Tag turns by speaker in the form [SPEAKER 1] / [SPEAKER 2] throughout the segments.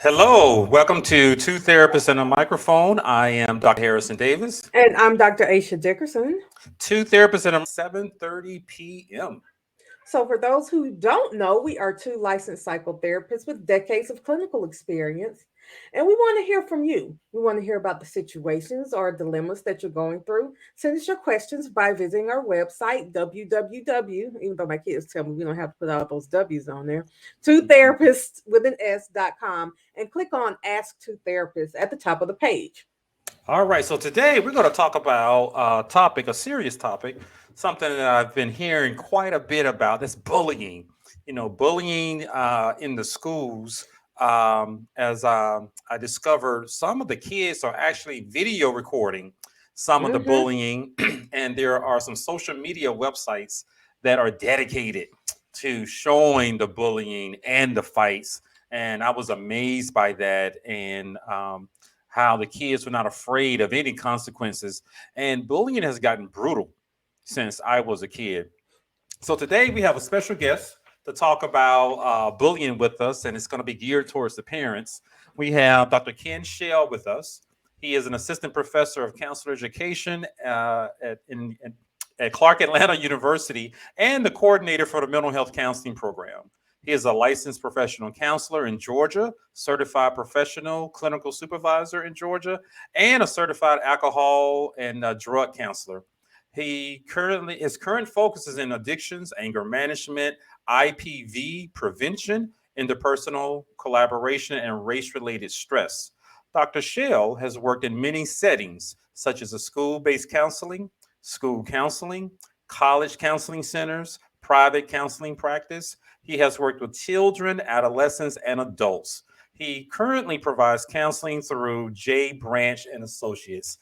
[SPEAKER 1] Hello, welcome to Two Therapists and a Microphone. I am Dr. Harrison Davis.
[SPEAKER 2] And I'm Dr. Aisha Dickerson.
[SPEAKER 1] Two Therapists and a 7:30 p.m.
[SPEAKER 2] So, for those who don't know, we are two licensed psychotherapists with decades of clinical experience. And we want to hear from you. We want to hear about the situations or dilemmas that you're going through. Send us your questions by visiting our website, www, even though my kids tell me we don't have to put all those W's on there, two therapists with an S.com, and click on Ask Two Therapists at the top of the page.
[SPEAKER 1] All right, so today we're going to talk about a serious topic, something that I've been hearing quite a bit about. That's bullying. Bullying in the schools. As I discovered, some of the kids are actually video recording some of the
[SPEAKER 2] Mm-hmm.
[SPEAKER 1] bullying, and there are some social media websites that are dedicated to showing the bullying and the fights. And I was amazed by that, and how the kids were not afraid of any consequences. And bullying has gotten brutal since I was a kid. So today we have a special guest to talk about bullying with us, and it's going to be geared towards the parents. We have Dr. Ken Shell with us. He is an assistant professor of counselor education at Clark Atlanta University and the coordinator for the mental health counseling program. He is a licensed professional counselor in Georgia, certified professional clinical supervisor in Georgia, and a certified alcohol and drug counselor. His current focus is in addictions, anger management, IPV prevention, interpersonal collaboration, and race-related stress. Dr. Shell has worked in many settings, such as a school-based counseling, school counseling, college counseling centers, private counseling practice. He has worked with children, adolescents, and adults. He currently provides counseling through J Branch and Associates.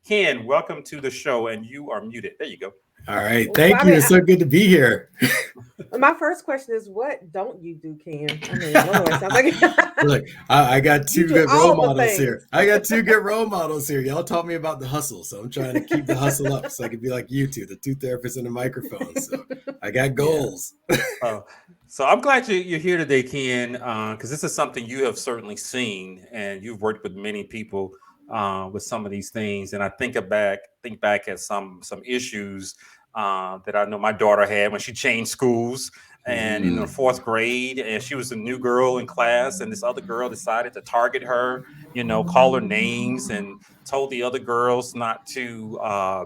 [SPEAKER 1] Ken, welcome to the show, and you are muted. There you go.
[SPEAKER 3] All right.
[SPEAKER 2] Well,
[SPEAKER 3] Thank
[SPEAKER 2] I
[SPEAKER 3] you.
[SPEAKER 2] mean,
[SPEAKER 3] It's so good to be here.
[SPEAKER 2] my first question is, what don't you do, Ken? I mean, Lord, sounds like
[SPEAKER 3] Look, I got
[SPEAKER 2] you
[SPEAKER 3] two
[SPEAKER 2] do
[SPEAKER 3] good role
[SPEAKER 2] all the
[SPEAKER 3] models here.
[SPEAKER 2] things.
[SPEAKER 3] I got two good role models here. Y'all taught me about the hustle. So I'm trying to keep the hustle up so I can be like you two, the two therapists and a microphone. So I got
[SPEAKER 1] Yeah.
[SPEAKER 3] goals.
[SPEAKER 1] Uh, so I'm glad you're here today, Ken, because this is something you have certainly seen, and you've worked with many people with some of these things. And I think back at some issues that I know my daughter had when she changed schools, and in the
[SPEAKER 3] Mm,
[SPEAKER 1] fourth grade, and she was a new girl in class, and this other girl decided to target her, call her names, and told the other girls not to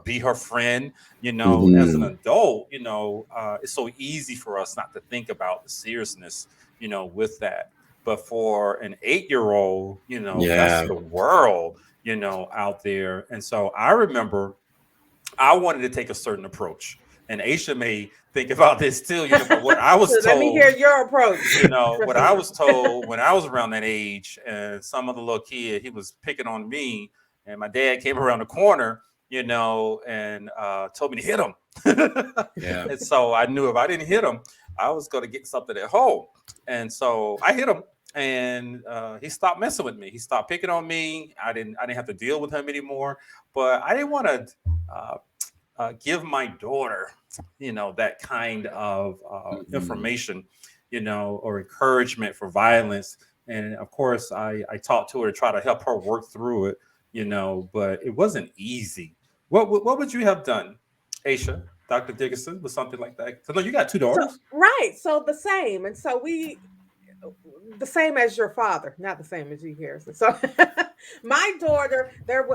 [SPEAKER 1] be her friend. As an
[SPEAKER 3] mhm.
[SPEAKER 1] adult, it's so easy for us not to think about the seriousness, with that. But for an 8-year old, that's
[SPEAKER 3] Yeah.
[SPEAKER 1] the world, out there. And so I remember I wanted to take a certain approach. And Aisha may think about this too, but what I
[SPEAKER 2] So
[SPEAKER 1] was
[SPEAKER 2] let me hear
[SPEAKER 1] told,
[SPEAKER 2] your approach.
[SPEAKER 1] what I was told when I was around that age, and some of the little kid, he was picking on me, and my dad came around the corner, and told me to hit him.
[SPEAKER 3] Yeah.
[SPEAKER 1] And so I knew if I didn't hit him, I was going to get something at home. And so I hit him, and he stopped messing with me. He stopped picking on me. I didn't have to deal with him anymore. But I didn't want to uh, give my daughter, that kind of
[SPEAKER 3] Mhm.
[SPEAKER 1] information, or encouragement for violence. And of course, I talked to her to try to help her work through it, but it wasn't easy. What would you have done, Aisha, Dr. Dickinson, with something like that? Because you got two
[SPEAKER 2] So
[SPEAKER 1] daughters.
[SPEAKER 2] right, so the same, and so the same as your father, not the same as you, Harrison. So my daughter,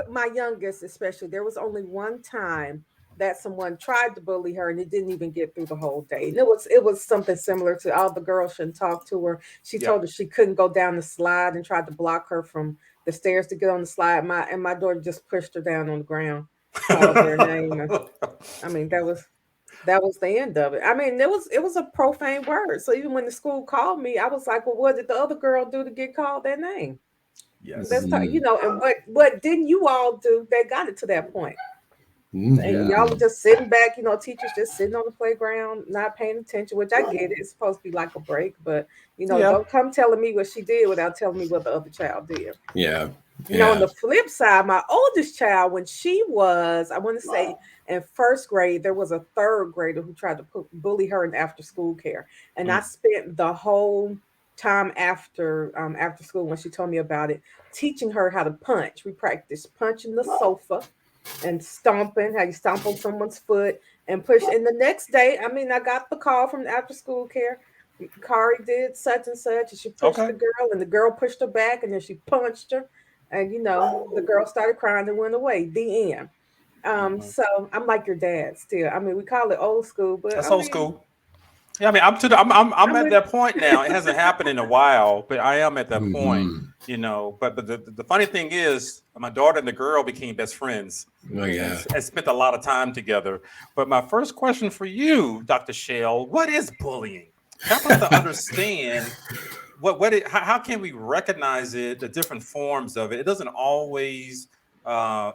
[SPEAKER 2] my youngest especially, there was only one time that someone tried to bully her and it didn't even get through the whole day. And it was something similar to all the girls shouldn't talk to her. She told
[SPEAKER 1] Yep.
[SPEAKER 2] her she couldn't go down the slide and tried to block her from the stairs to get on the slide. My daughter just pushed her down on the ground, called her a name. And, I mean, that was the end of it. I mean, it was a profane word. So even when the school called me, I was like, "Well, what did the other girl do to get called that name?"
[SPEAKER 1] Yes.
[SPEAKER 2] Let's talk,
[SPEAKER 3] Mhm.
[SPEAKER 2] and what didn't you all do that got it to that point? And
[SPEAKER 1] Yeah.
[SPEAKER 2] y'all were
[SPEAKER 3] Mhm.
[SPEAKER 2] just sitting back, teachers just sitting on the playground, not paying attention, which I get it. It's supposed to be like a break, but
[SPEAKER 1] Yeah.
[SPEAKER 2] don't come telling me what she did without telling me what the other child did.
[SPEAKER 3] Yeah.
[SPEAKER 2] On
[SPEAKER 3] Yeah.
[SPEAKER 2] the flip side, my oldest child, when she was, I want to say in first grade, there was a third grader who tried to bully her in after school care. And I
[SPEAKER 1] Mm.
[SPEAKER 2] spent the whole time after school when she told me about it, teaching her how to punch. We practiced punching the sofa and stomping, how you stomp on someone's foot and push. And the next day, I mean, I got the call from the after school care. Kari did such and such, and she pushed
[SPEAKER 1] Okay.
[SPEAKER 2] the girl, and the girl pushed her back, and then she punched her, and the girl started crying and went away. The end.
[SPEAKER 1] Mhm.
[SPEAKER 2] So I'm like your dad still. I mean, we call it old school, but
[SPEAKER 1] That's
[SPEAKER 2] I
[SPEAKER 1] old
[SPEAKER 2] mean,
[SPEAKER 1] school. Yeah, I mean, I'm
[SPEAKER 2] I'm
[SPEAKER 1] at
[SPEAKER 2] with.
[SPEAKER 1] that point now. It hasn't happened in a while, but I am at that point,
[SPEAKER 3] Hmm.
[SPEAKER 1] But the funny thing is, my daughter and the girl became best friends
[SPEAKER 3] Oh
[SPEAKER 1] and,
[SPEAKER 3] yeah.
[SPEAKER 1] and spent a lot of time together. But my first question for you, Dr. Shell, what is bullying? Help us to understand how can we recognize it, the different forms of it. It doesn't always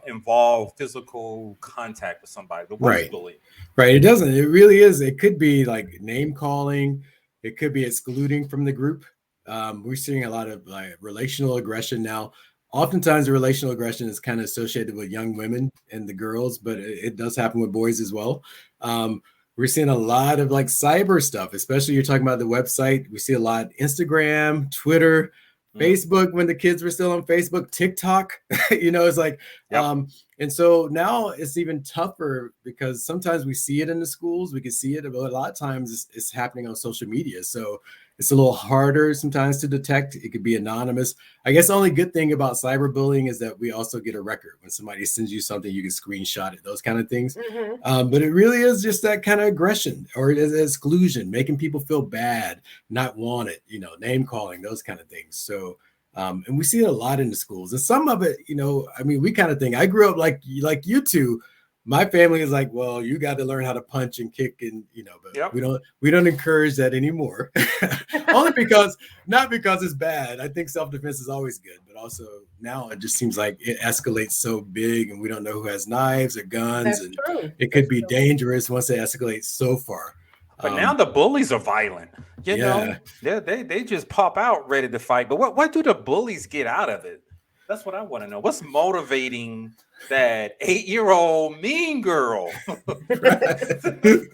[SPEAKER 1] involve physical contact with somebody, but what is
[SPEAKER 3] Right.
[SPEAKER 1] bullying?
[SPEAKER 3] Right. It doesn't. It really is. It could be like name calling. It could be excluding from the group. We're seeing a lot of like relational aggression now. Oftentimes, the relational aggression is kind of associated with young women and the girls, but it does happen with boys as well. Um, we're seeing a lot of like cyber stuff, especially you're talking about the website. We see a lot Instagram, Twitter,
[SPEAKER 1] Mm,
[SPEAKER 3] Facebook when the kids were still on Facebook, TikTok. It's like
[SPEAKER 1] yep.
[SPEAKER 3] and so now it's even tougher because sometimes we see it in the schools, we can see it, but a lot of times it's happening on social media. So it's a little harder sometimes to detect. It could be anonymous. I guess the only good thing about cyberbullying is that we also get a record. When somebody sends you something, you can screenshot it, those kind of things.
[SPEAKER 2] Hmm.
[SPEAKER 3] But it really is just that kind of aggression or exclusion, making people feel bad, not wanted, name calling, those kind of things. So and we see it a lot in the schools. And some of it, I mean, we kind of think I grew up like you two. My family is like, well, you got to learn how to punch and kick, and but
[SPEAKER 1] Yep.
[SPEAKER 3] we don't encourage that anymore. Only because not because it's bad. I think self-defense is always good, but also now it just seems like it escalates so big, and we don't know who has knives or guns,
[SPEAKER 2] That's
[SPEAKER 3] and
[SPEAKER 2] true.
[SPEAKER 3] it could
[SPEAKER 2] That's
[SPEAKER 3] be
[SPEAKER 2] true.
[SPEAKER 3] dangerous once it escalates so far.
[SPEAKER 1] But now
[SPEAKER 3] Um,
[SPEAKER 1] the bullies are violent. You know,
[SPEAKER 3] yeah.
[SPEAKER 1] they just pop out ready to fight. But what do the bullies get out of it? That's what I want to know. What's motivating that 8-year-old mean girl?
[SPEAKER 3] Right.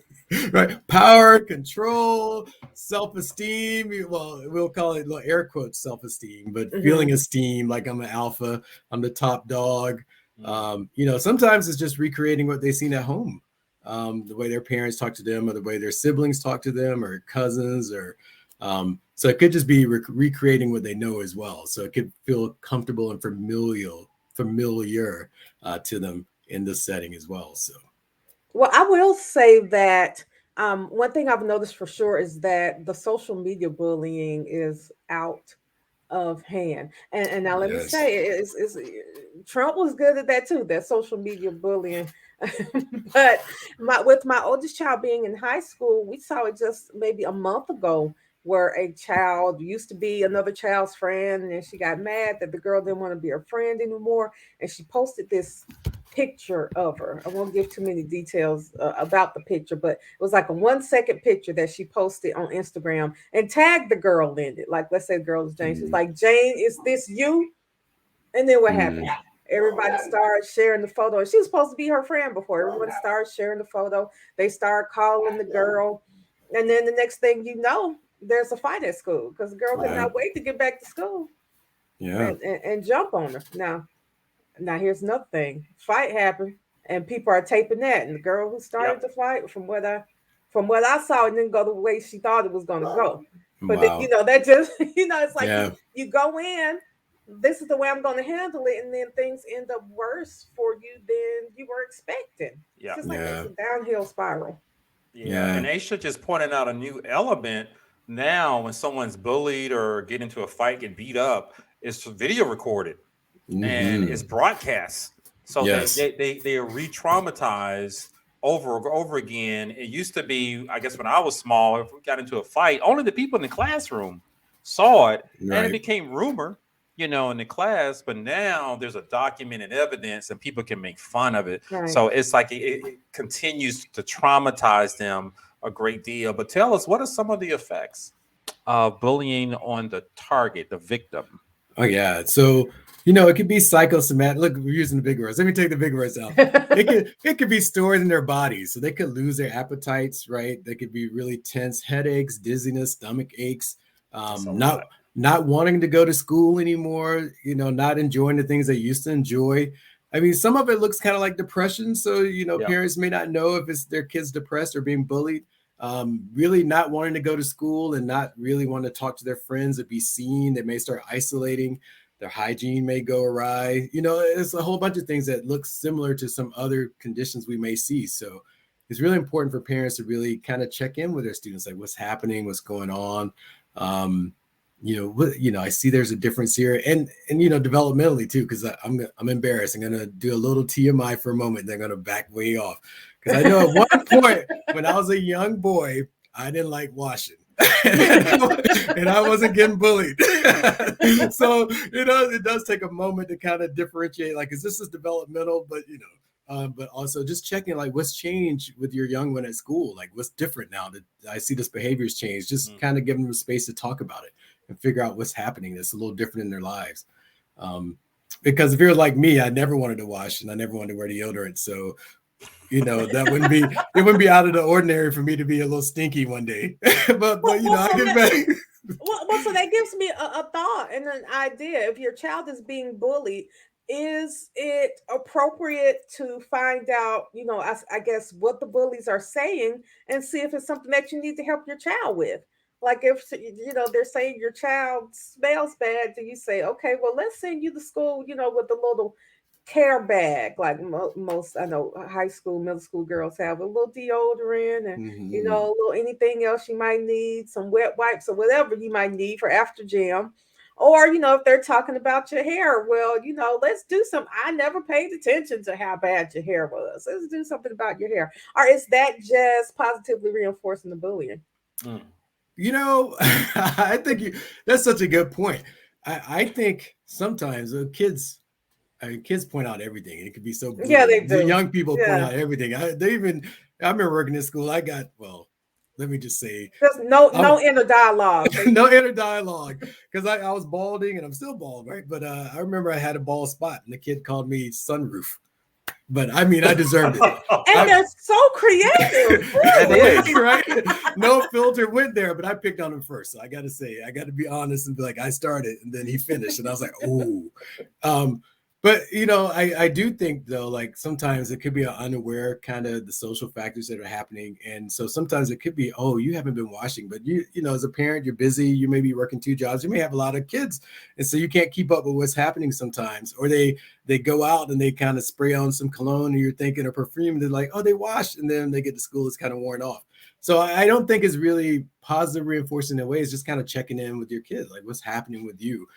[SPEAKER 3] Right. Power, control, self-esteem. Well, we'll call it air quotes self-esteem, but feeling
[SPEAKER 2] Hmm.
[SPEAKER 3] esteem, like I'm an alpha, I'm the top dog.
[SPEAKER 1] Mm,
[SPEAKER 3] Sometimes it's just recreating what they've seen at home. The way their parents talk to them, or the way their siblings talk to them, or cousins, or so it could just be recreating what they know as well. So it could feel comfortable and familiar to them in this setting as well. So
[SPEAKER 2] Well, I will say that one thing I've noticed for sure is that the social media bullying is out of hand. And now let me
[SPEAKER 3] yes.
[SPEAKER 2] say, Trump was good at that too, that social media bullying. But with my oldest child being in high school, we saw it just maybe a month ago where a child used to be another child's friend, and then she got mad that the girl didn't want to be her friend anymore, and she posted this picture of her. I won't give too many details about the picture, but it was like a 1 second picture that she posted on Instagram and tagged the girl in it. Like, let's say the girl is Jane. She's
[SPEAKER 3] Mm,
[SPEAKER 2] like, Jane, is this you? And then what happened?
[SPEAKER 3] mm,
[SPEAKER 2] Everybody started sharing the photo. And she was supposed to be her friend before. Everyone started sharing the photo. They started calling the girl. And then the next thing you know, there's a fight at school because the girl could
[SPEAKER 3] yeah.
[SPEAKER 2] not wait to get back to school
[SPEAKER 3] Yeah.
[SPEAKER 2] and jump on her. Now here's another thing. Fight happened and people are taping that. And the girl who started
[SPEAKER 1] yep.
[SPEAKER 2] the fight, from what I saw, it didn't go the way she thought it was gonna go. But
[SPEAKER 3] Wow.
[SPEAKER 2] that just it's like you
[SPEAKER 3] Yeah.
[SPEAKER 2] you go in, this is the way I'm gonna handle it, and then things end up worse for you than you were expecting. It's
[SPEAKER 1] Yeah.
[SPEAKER 2] just like it's
[SPEAKER 3] Yeah.
[SPEAKER 2] a downhill spiral.
[SPEAKER 1] Yeah.
[SPEAKER 3] Yeah.
[SPEAKER 1] And Aisha just pointed out a new element. Now, when someone's bullied or get into a fight, get beat up, it's video recorded and
[SPEAKER 3] Hmm.
[SPEAKER 1] it's broadcast. So
[SPEAKER 3] Yes.
[SPEAKER 1] they are re-traumatized over and over again. It used to be, I guess, when I was small, if we got into a fight, only the people in the classroom saw it, and it
[SPEAKER 3] Right.
[SPEAKER 1] became rumor, in the class. But now there's a documented evidence, and people can make fun of it.
[SPEAKER 2] Right.
[SPEAKER 1] So it's like it continues to traumatize them a great deal. But tell us, what are some of the effects of bullying on the target, the victim?
[SPEAKER 3] Oh yeah. So it could be psychosomatic. Look, we're using the big words. Let me take the big words out. It could be stored in their bodies. So they could lose their appetites, right? They could be really tense, headaches, dizziness, stomach aches.
[SPEAKER 1] That's a
[SPEAKER 3] not
[SPEAKER 1] lot.
[SPEAKER 3] not wanting to go to school anymore, not enjoying the things they used to enjoy. I mean, some of it looks kind of like depression. So,
[SPEAKER 1] Yeah.
[SPEAKER 3] parents may not know if it's their kids depressed or being bullied. Really not wanting to go to school and not really want to talk to their friends or be seen. They may start isolating. Their hygiene may go awry. It's a whole bunch of things that look similar to some other conditions we may see. So it's really important for parents to really kind of check in with their students, like what's happening, what's going on. I see there's a difference here, and developmentally too, because I'm embarrassed. I'm gonna do a little TMI for a moment. They're gonna back way off because I know at one point when I was a young boy, I didn't like washing. and I wasn't getting bullied. So, it does take a moment to kind of differentiate, like, is this developmental? But also just checking, like, what's changed with your young one at school? Like, what's different now that I see this behavior's changed? Just kind of giving them space to talk about it and figure out what's happening that's a little different in their lives. Because if you're like me, I never wanted to wash and I never wanted to wear deodorant. So, that it wouldn't be out of the ordinary for me to be a little stinky one day. but I get back.
[SPEAKER 2] Well, so that gives me a thought and an idea. If your child is being bullied, is it appropriate to find out, I guess, what the bullies are saying and see if it's something that you need to help your child with? Like if, they're saying your child smells bad, do you say, okay, well, let's send you to school, with a little care bag, like most, I know, high school, middle school girls have a little deodorant and a little anything else you might need, some wet wipes or whatever you might need for after gym. Or, if they're talking about your hair, well, let's do some. I never paid attention to how bad your hair was. Let's do something about your hair. Or is that just positively reinforcing the bullying?
[SPEAKER 3] I think that's such a good point. I think sometimes kids point out everything. It could be so brutal.
[SPEAKER 2] Yeah, they do.
[SPEAKER 3] The young people point
[SPEAKER 2] Yeah.
[SPEAKER 3] out everything. I remember working in school. Let me just say,
[SPEAKER 2] There's no inner dialogue.
[SPEAKER 3] no inner dialogue, because I was balding and I'm still bald, right? But I remember I had a bald spot and the kid called me sunroof. But I mean, I deserved it.
[SPEAKER 2] And they're so creative.
[SPEAKER 3] Right? No filter went there, but I picked on him first. So I got to be honest and be like, I started and then he finished. And I was like, oh. But, I do think, though, like sometimes it could be an unaware kind of the social factors that are happening. And so sometimes it could be, oh, you haven't been washing, but as a parent, you're busy. You may be working 2 jobs. You may have a lot of kids. And so you can't keep up with what's happening sometimes. Or they go out and they kind of spray on some cologne and you're thinking of perfume. And they're like, oh, they washed. And then they get to school, it's kind of worn off. So I don't think it's really positive reinforcing in ways, just kind of checking in with your kids, like what's happening with you.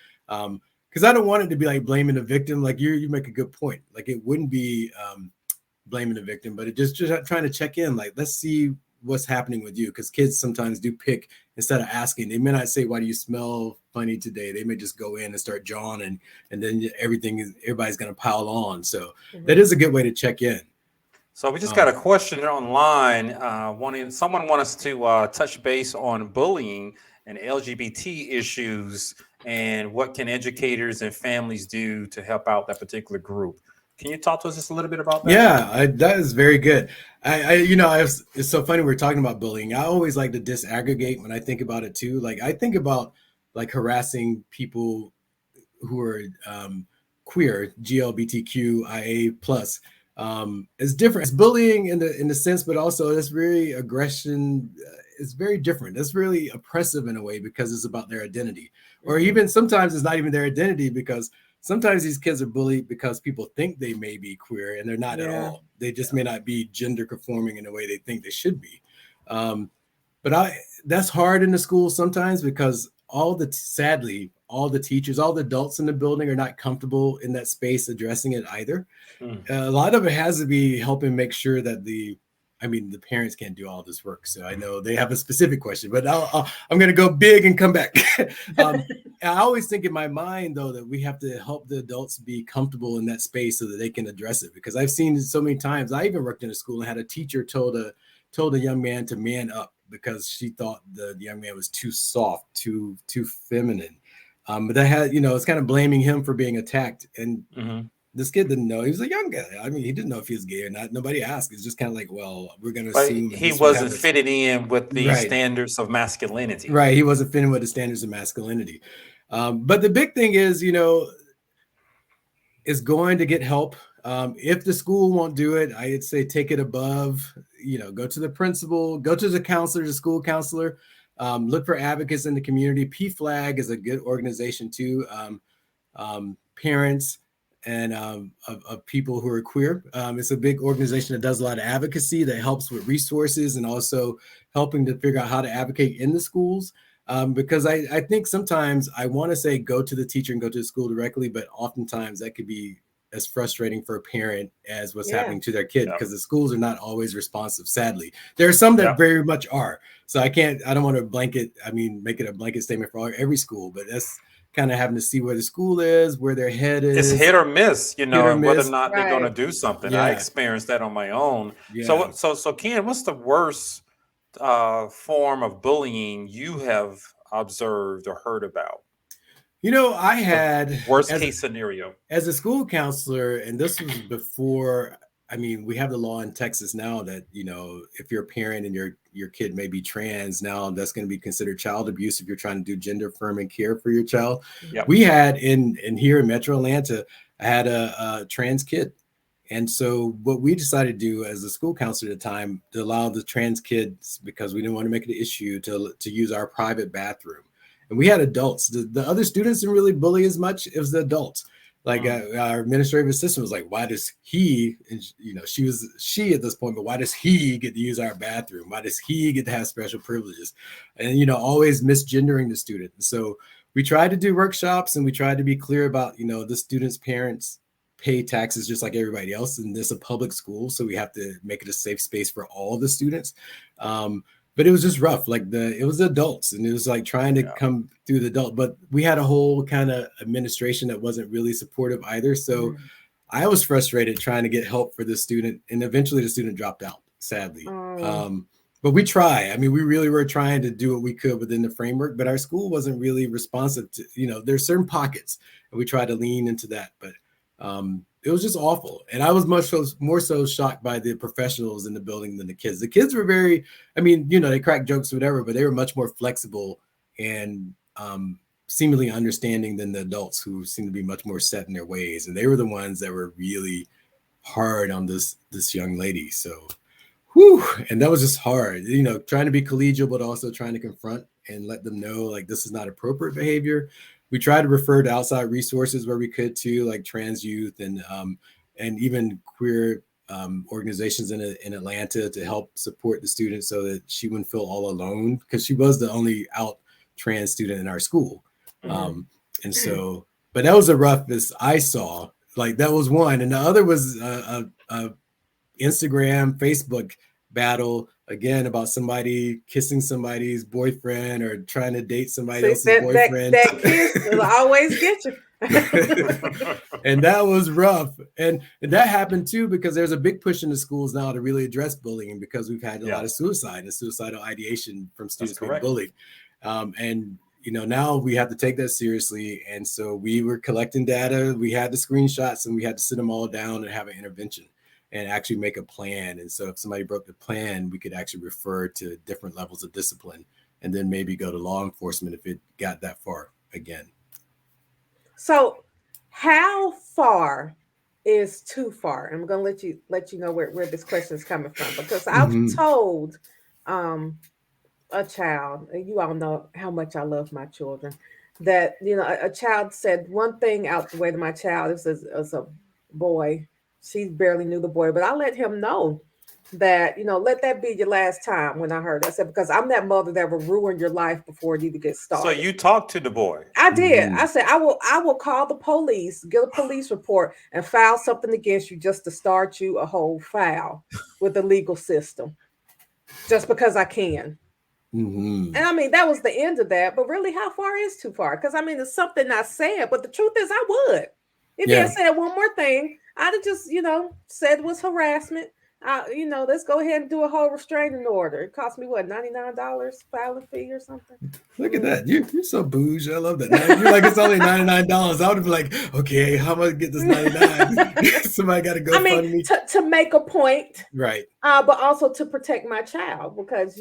[SPEAKER 3] Because I don't want it to be like blaming the victim. Like you make a good point. Like it wouldn't be blaming the victim, but it just trying to check in. Like, let's see what's happening with you. Because kids sometimes do pick instead of asking. They may not say, "Why do you smell funny today?" They may just go in and start jawing, and then everybody's going to pile on. So that is a good way to check in.
[SPEAKER 1] So we just got a question online. Someone wants us to touch base on bullying and LGBT issues, and what can educators and families do to help out that particular group. Can you talk to us just a little bit about that?
[SPEAKER 3] Yeah, that is very good. It's so funny we're talking about bullying. I always like to disaggregate when I think about it too. Like I think about like harassing people who are queer, GLBTQIA plus. It's different. It's bullying in the sense, but also it's very aggression. It's very different. It's really oppressive in a way because it's about their identity, or even sometimes it's not even their identity, because sometimes these kids are bullied because people think they may be queer and they're not at all. They just may not be gender conforming in the way they think they should be. But that's hard in the school sometimes because sadly, all the teachers, all the adults in the building are not comfortable in that space addressing it either. A lot of it has to be helping make sure that the parents can't do all this work. So I know they have a specific question, but I'm going to go big and come back. I always think in my mind, though, that we have to help the adults be comfortable in that space so that they can address it. Because I've seen it so many times. I even worked in a school and had a teacher told a young man to man up because she thought the young man was too soft, too feminine. But that had, it's kind of blaming him for being attacked. And this kid didn't know. He was a young guy. I mean, he didn't know if he was gay or not. Nobody asked. It's just kind of like, well, we're going to
[SPEAKER 1] But
[SPEAKER 3] assume
[SPEAKER 1] he
[SPEAKER 3] this would have
[SPEAKER 1] wasn't
[SPEAKER 3] this.
[SPEAKER 1] fitting in with the
[SPEAKER 3] Right.
[SPEAKER 1] standards of masculinity.
[SPEAKER 3] Right. He wasn't fitting with the standards of masculinity. But the big thing is, is going to get help. If the school won't do it, I'd say take it above, go to the principal, go to the counselor, the school counselor, look for advocates in the community. PFLAG is a good organization too. Parents and of people who are queer. It's a big organization that does a lot of advocacy, that helps with resources and also helping to figure out how to advocate in the schools. Because I think sometimes I want to say go to the teacher and go to the school directly, but oftentimes that could be as frustrating for a parent as what's happening to their kid, because the schools are not always responsive. Sadly, there are some that very much are. So I don't want to make it a blanket statement for every school, but that's kind of having to see where the school is, where their head is.
[SPEAKER 1] It's hit or miss, and whether or not they're going to
[SPEAKER 2] Right.
[SPEAKER 1] do something.
[SPEAKER 3] Yeah.
[SPEAKER 1] I experienced that on my own.
[SPEAKER 3] Yeah.
[SPEAKER 1] So Ken, what's the worst form of bullying you have observed or heard about?
[SPEAKER 3] I had
[SPEAKER 1] Worst case scenario.
[SPEAKER 3] As a school counselor, and this was before, we have the law in Texas now that, if you're a parent and your kid may be trans, now that's going to be considered child abuse if you're trying to do gender affirming care for your child.
[SPEAKER 1] Yep.
[SPEAKER 3] We had in here in Metro Atlanta, I had a trans kid. And so what we decided to do as a school counselor at the time, to allow the trans kids, because we didn't want to make it an issue, to use our private bathroom. And we had adults. The other students didn't really bully as much. It was the adults. Like our administrative assistant was like, why does he, and she at this point, but why does he get to use our bathroom? Why does he get to have special privileges? And, always misgendering the student. And so we tried to do workshops, and we tried to be clear about, the students' parents pay taxes just like everybody else, and this is a public school. So we have to make it a safe space for all the students. But it was just rough. Like it was the adults, and it was like trying to come through the adult, but we had a whole kind of administration that wasn't really supportive either. So I was frustrated trying to get help for the student, and eventually the student dropped out, sadly. But we try. We really were trying to do what we could within the framework, but our school wasn't really responsive to, there's certain pockets, and we tried to lean into that, but it was just awful. And I was more so shocked by the professionals in the building than the kids. The kids were very, they crack jokes or whatever, but they were much more flexible and seemingly understanding than the adults, who seem to be much more set in their ways. And they were the ones that were really hard on this young lady. So, and that was just hard, trying to be collegial, but also trying to confront and let them know, like, this is not appropriate behavior. We try to refer to outside resources where we could too, like trans youth and even queer organizations in Atlanta to help support the students so that she wouldn't feel all alone, because she was the only out trans student in our school. And so, but that was the roughest I saw. Like that was one, and the other was a Instagram, Facebook battle again about somebody kissing somebody's boyfriend or trying to date somebody else's boyfriend.
[SPEAKER 2] That kiss will always get you.
[SPEAKER 3] And that was rough. And that happened too, because there's a big push in the schools now to really address bullying, because we've had a lot of suicide and suicidal ideation from students being bullied. And now we have to take that seriously. And so we were collecting data, we had the screenshots, and we had to sit them all down and have an intervention and actually make a plan. And so if somebody broke the plan, we could actually refer to different levels of discipline, and then maybe go to law enforcement if it got that far again.
[SPEAKER 2] So how far is too far? I'm going to let you know where this question is coming from, because I've told a child, and you all know how much I love my children, that, a child said one thing out the way to my child. This is as a boy. She barely knew the boy, but I let him know that, let that be your last time. When I heard that, I said, because I'm that mother that will ruin your life before it even gets started.
[SPEAKER 1] So you talked to the boy?
[SPEAKER 2] I did. I said, I will call the police, get a police report, and file something against you just to start you a whole file with the legal system, just because I can. And that was the end of that. But really, how far is too far? Because it's something I said, but the truth is I would. If he had said one more thing, I'd have just, said it was harassment, Let's go ahead and do a whole restraining order. It cost me what, $99 filing fee or something.
[SPEAKER 3] Look at that. You're so bougie. I love that. You're like, it's only $99. I would be like, okay, how am I gonna get this 99? Somebody got to go fund me.
[SPEAKER 2] To make a point.
[SPEAKER 3] Right.
[SPEAKER 2] But also to protect my child, because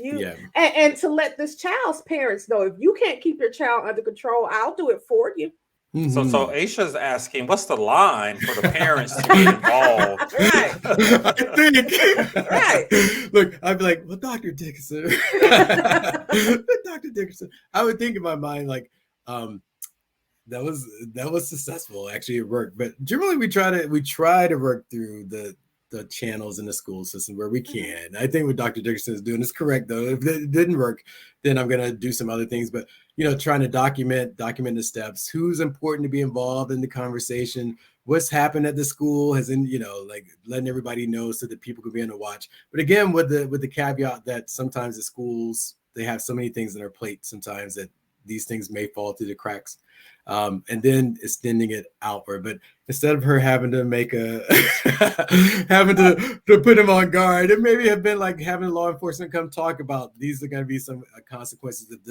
[SPEAKER 2] and to let this child's parents know, if you can't keep your child under control, I'll do it for you.
[SPEAKER 3] Mm-hmm.
[SPEAKER 1] So Aisha's asking, what's the line for the parents to get involved?
[SPEAKER 2] Right.
[SPEAKER 3] I think.
[SPEAKER 2] Right.
[SPEAKER 3] Look, I'd be like, well, Dr. Dickinson. Dr. Dickinson. I would think in my mind, like, that was successful. Actually, it worked. But generally, we try to work through the channels in the school system where we can. I think what Dr. Dickinson is doing is correct, though. If it didn't work, then I'm gonna do some other things. But trying to document the steps, who's important to be involved in the conversation, what's happened at the school, has in like letting everybody know so that people can be on the watch. But again, with the caveat that sometimes the schools, they have so many things on their plate sometimes that these things may fall through the cracks. And then extending it outward. But instead of her having to make having to put him on guard, it maybe have been like having law enforcement come talk about these are going to be some consequences if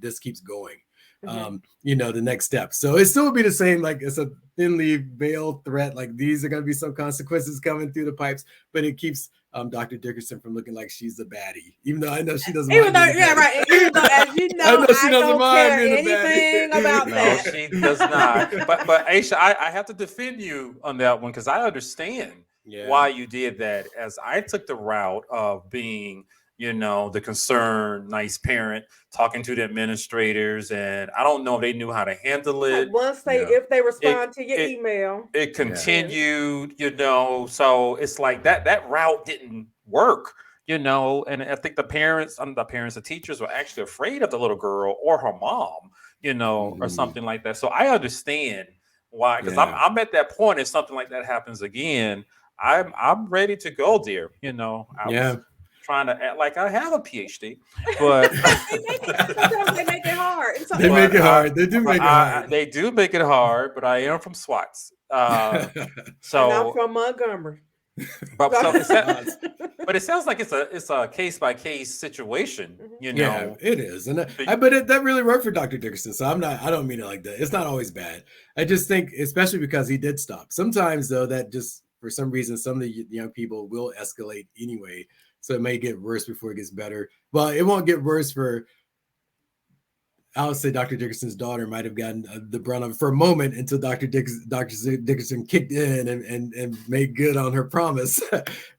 [SPEAKER 3] this keeps going. Mm-hmm. The next step. So it still would be the same, like it's a thinly veiled threat, like these are going to be some consequences coming through the pipes, but it keeps Dr. Dickinson from looking like she's the baddie, even though I know she doesn't
[SPEAKER 2] even
[SPEAKER 3] mind.
[SPEAKER 2] Though, yeah, right. Even though, as you know, I don't care anything about that.
[SPEAKER 1] No, she does not. But Aisha, I have to defend you on that one because I understand why you did that. As I took the route of being the concerned, nice parent, talking to the administrators, and I don't know if they knew how to handle it.
[SPEAKER 2] Once if they respond to your email,
[SPEAKER 1] it continued, so it's like that route didn't work, and I think the parents, the teachers were actually afraid of the little girl or her mom, or something like that. So I understand why, because I'm at that point. If something like that happens again, I'm ready to go there. Was trying to act like I have a PhD, but
[SPEAKER 2] sometimes they make it hard.
[SPEAKER 3] They make it hard. They do make it hard.
[SPEAKER 1] They do make it hard, but I am from SWATs.
[SPEAKER 2] So and I'm from Montgomery.
[SPEAKER 1] But it sounds like it's a case by case situation.
[SPEAKER 3] Yeah, it is, and that really worked for Dr. Dickinson. So I don't mean it like that. It's not always bad. I just think, especially because he did stop. Sometimes though, that just for some reason, some of the young people will escalate anyway. So it may get worse before it gets better. Well, it won't get worse I would say Dr. Dickinson's daughter might have gotten the brunt of it for a moment until Dr. Dickinson kicked in and made good on her promise.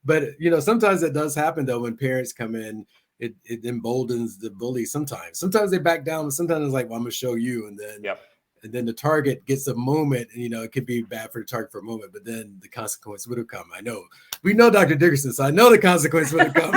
[SPEAKER 3] But, sometimes it does happen, though, when parents come in, it emboldens the bully sometimes. Sometimes they back down, but sometimes it's like, well, I'm going to show you. And then and then the target gets a moment, and it could be bad for the target for a moment, but then the consequence would have come. I know we know Dr. Dickinson, so I know the consequence would have come.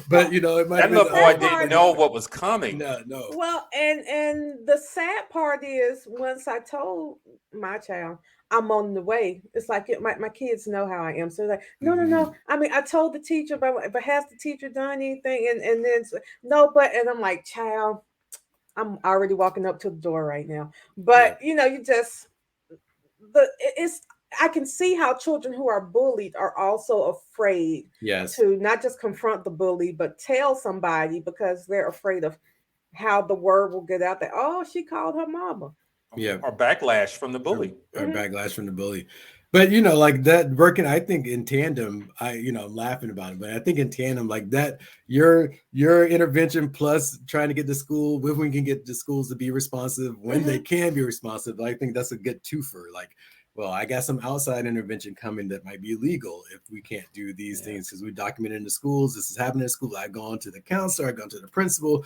[SPEAKER 3] But it might.
[SPEAKER 1] That little boy didn't know what was coming.
[SPEAKER 3] No.
[SPEAKER 2] Well, and the sad part is, once I told my child I'm on the way, it's like my kids know how I am. So like, no. I mean, I told the teacher, but has the teacher done anything? And then no, and I'm like, child, I'm already walking up to the door right now. But I can see how children who are bullied are also afraid to not just confront the bully, but tell somebody, because they're afraid of how the word will get out that, oh, she called her mama.
[SPEAKER 1] Or backlash from the bully.
[SPEAKER 3] Backlash from the bully. But like that working, I think in tandem, I'm laughing about it, but I think in tandem like that, your intervention plus trying to get the school, if we can get the schools to be responsive when they can be responsive, I think that's a good twofer. Like, well, I got some outside intervention coming that might be illegal if we can't do these things, because we document in the schools. This is happening in school. I've gone to the counselor, I've gone to the principal,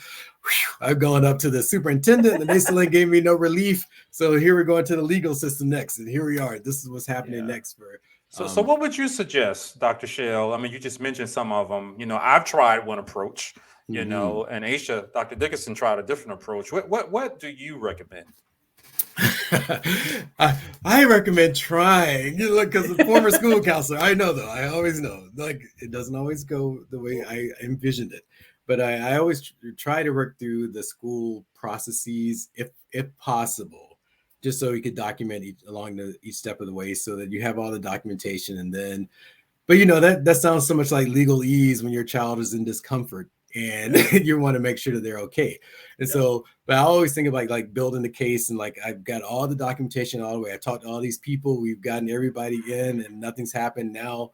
[SPEAKER 3] I've gone up to the superintendent, and they still ain't gave me no relief. So here we're going to the legal system next, and here we are. This is what's happening next for.
[SPEAKER 1] So what would you suggest, Dr. Shell? I mean, you just mentioned some of them. I've tried one approach. And Aisha, Dr. Dickinson tried a different approach. What do you recommend?
[SPEAKER 3] I recommend trying, because the former school counselor, I know though, I always know, like it doesn't always go the way I envisioned it, but I always try to work through the school processes if possible, just so you could document each step of the way, so that you have all the documentation, and then But that sounds so much like legalese when your child is in discomfort and you want to make sure that they're okay. And so, but I always think about like building the case, and like I've got all the documentation all the way. I talked to all these people, we've gotten everybody in, and nothing's happened. Now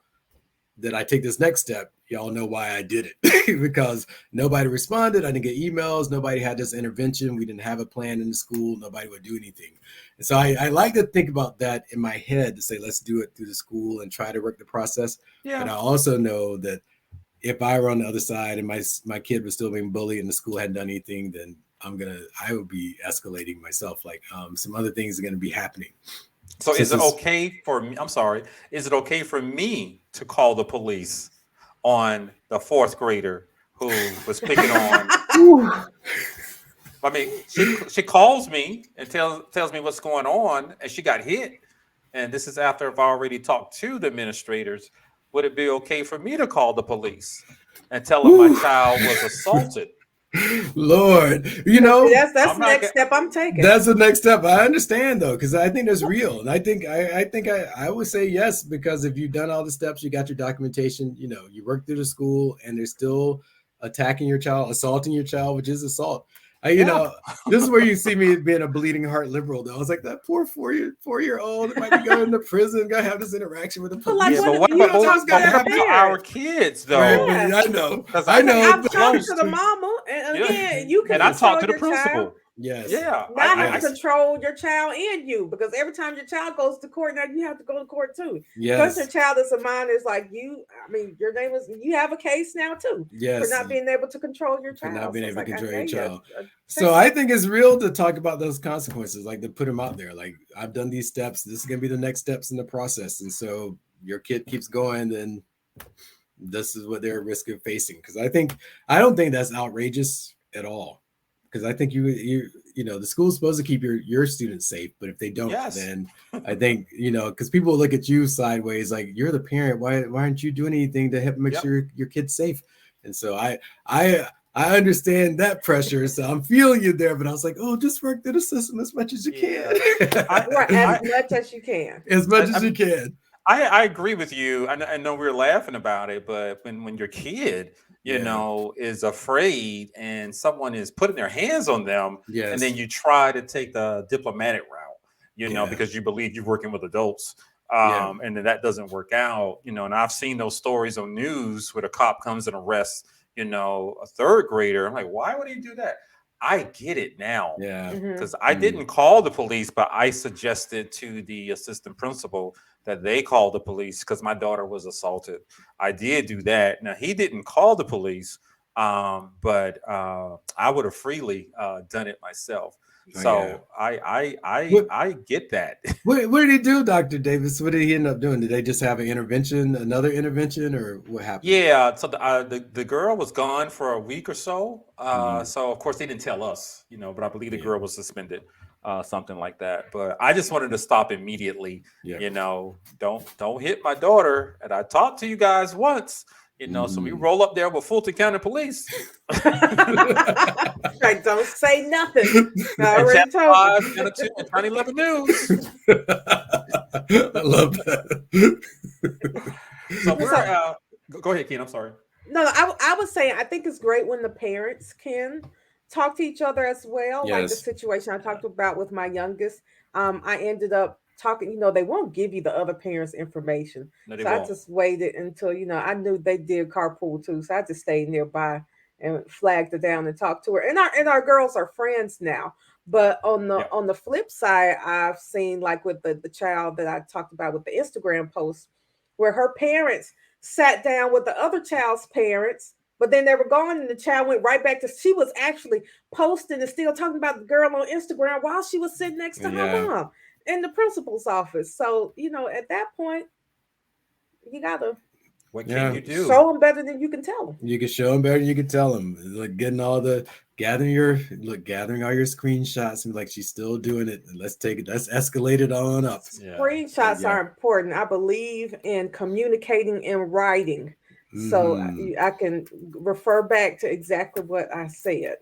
[SPEAKER 3] that I take this next step, y'all know why I did it. Because nobody responded. I didn't get emails. Nobody had this intervention. We didn't have a plan in the school. Nobody would do anything. And so I like to think about that in my head to say, let's do it through the school and try to work the process.
[SPEAKER 1] Yeah.
[SPEAKER 3] But I also know that if I were on the other side and my kid was still being bullied and the school hadn't done anything, then I would be escalating myself. Like some other things are going to be happening.
[SPEAKER 1] So is it okay for me? I'm sorry. Is it okay for me to call the police on the fourth grader who was picking on? I mean, she calls me and tells me what's going on, and she got hit. And this is after I've already talked to the administrators. Would it be okay for me to call the police and tell them my child was assaulted?
[SPEAKER 3] Lord,
[SPEAKER 2] that's the next step I'm taking.
[SPEAKER 3] That's the next step. I understand though, because I think that's real, and I think I would say yes, because if you've done all the steps, you got your documentation, you work through the school, and they're still attacking your child, assaulting your child, which is assault. This is where you see me being a bleeding heart liberal. Though I was like, that poor 4-year-old might be going to prison, gonna have this interaction with the police.
[SPEAKER 1] But what about our kids, though?
[SPEAKER 3] Right, I know.
[SPEAKER 2] I've talked to the mama, and again, you can.
[SPEAKER 1] And I talked to the principal.
[SPEAKER 3] Yes.
[SPEAKER 1] Yeah.
[SPEAKER 2] Now you have to control your child and you, because every time your child goes to court, now you have to go to court too.
[SPEAKER 3] Yes.
[SPEAKER 2] Plus your child is a minor, is like you. I mean, your name is. You have a case now too.
[SPEAKER 3] Yes.
[SPEAKER 2] For not being able to control your child.
[SPEAKER 3] For not being able to control your child.
[SPEAKER 2] So
[SPEAKER 3] I think it's real to talk about those consequences, like to put them out there. Like, I've done these steps. This is gonna be the next steps in the process. And so your kid keeps going, then this is what they're at risk of facing. Because I don't think that's outrageous at all. Because I think the school's supposed to keep your students safe, but if they don't, then I think because people look at you sideways, like you're the parent. Why aren't you doing anything to help make sure your kid's safe? And so I understand that pressure, so I'm feeling you there. But I was like, just work through the system as much as you can.
[SPEAKER 2] As much as you can.
[SPEAKER 3] As much as you can.
[SPEAKER 1] I agree with you. I know we're laughing about it, but when your kid is afraid and someone is putting their hands on them, and then you try to take the diplomatic route, because you believe you're working with adults, and then that doesn't work out, and I've seen those stories on news where the cop comes and arrests, a third grader. I'm like, why would he do that? I get it now.
[SPEAKER 3] Yeah.
[SPEAKER 1] Because I didn't call the police, but I suggested to the assistant principal that they call the police because my daughter was assaulted. I did do that. Now, he didn't call the police, but I would have freely done it myself. So I get that.
[SPEAKER 3] What did he do, Dr. Davis? What did he end up doing? Did they just have another intervention, or what happened?
[SPEAKER 1] Yeah, so the girl was gone for a week or so. So of course they didn't tell us, but I believe the girl was suspended, something like that. But I just wanted to stop immediately. Don't hit my daughter. And I talked to you guys once. So we roll up there with Fulton County Police.
[SPEAKER 2] Like, don't say nothing. I already told you.
[SPEAKER 1] 2011 News.
[SPEAKER 3] I love that.
[SPEAKER 1] So we're go ahead, Ken. I'm sorry.
[SPEAKER 2] No, I was saying I think it's great when the parents can talk to each other as well.
[SPEAKER 3] Yes.
[SPEAKER 2] Like the situation I talked about with my youngest. I ended up talking, they won't give you the other parents' information.
[SPEAKER 1] No, they
[SPEAKER 2] so
[SPEAKER 1] won't.
[SPEAKER 2] I just waited until, I knew they did carpool too. So I just stayed nearby and flagged her down and talked to her. And our girls are friends now. But on the flip side, I've seen, like with the child that I talked about with the Instagram post, where her parents sat down with the other child's parents, but then they were gone and the child went right back to, she was actually posting and still talking about the girl on Instagram while she was sitting next to her mom in the principal's office. So, at that point, you gotta
[SPEAKER 1] what can you do?
[SPEAKER 2] Show them better than you can tell them.
[SPEAKER 3] You can show them better than you can tell them. Like gathering all your screenshots and like, she's still doing it. Let's escalate it on up.
[SPEAKER 2] Screenshots are important. I believe in communicating in writing. So I can refer back to exactly what I said.